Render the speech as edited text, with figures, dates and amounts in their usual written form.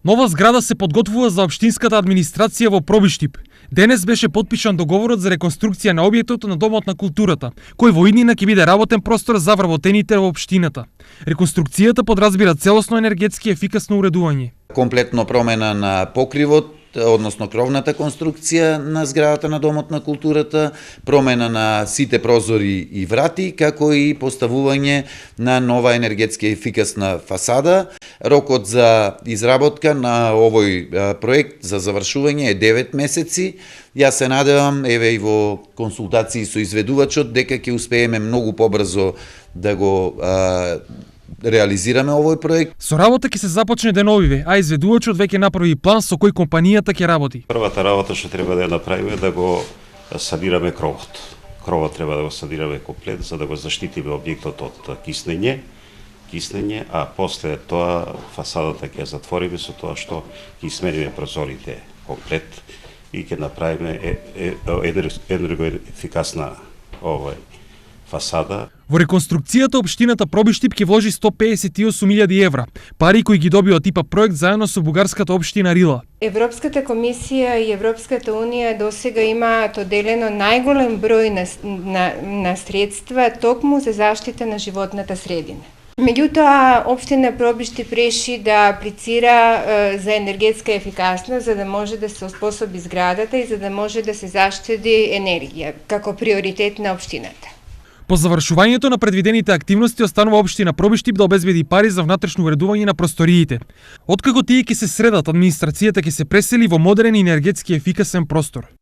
Нова зграда се подготвува за општинската администрација во Пробиштип. Денес беше подпишан договорот за реконструкција на објектот на Домот на културата, кој во иднина ќе биде работен простор за вработените во општината. Реконструкцијата подразбира целосно енергетски ефикасно уредување. Комплетно промена на покривот, односно кровната конструкција на зградата на Домот на културата, промена на сите прозори и врати, како и поставување на нова енергетски ефикасна фасада. Рокот за изработка на овој проект за завршување е 9 месеци. Јас се надевам, еве и во консултации со изведувачот, дека ќе успееме многу побрзо да го реализираме овој проект. Со работа ќе се започне деновиве, а изведувачот веќе направи план со кој компанијата ќе работи. Првата работа што треба да ја направиме е да го санираме кровот. Кровот треба да го санираме комплет за да го заштитиме објектот од киснење, а после тоа фасадата ќе затвориме со тоа што ќе смениме прозорите комплет и ќе направиме енергоефикасна фасада. Во реконструкцијата општината Пробиштип ќе вложи 158.000 евра, пари кои ги добива типа проект заедно со бугарската општина Рила. Европската комисија и Европската унија досега имаат оделено најголем број на средства токму за заштита на животната средина. Меѓутоа, општина Пробиштип реши да аплицира за енергетска ефикасност, за да може да се оспособи зградата и за да може да се заштеди енергија како приоритет на општината. По завршувањето на предвидените активности останува општина Пробиштип да обезбеди пари за внатрешно уредување на просториите. Откако тие ќе се средат, администрацијата ќе се пресели во модерен и енергетски ефикасен простор.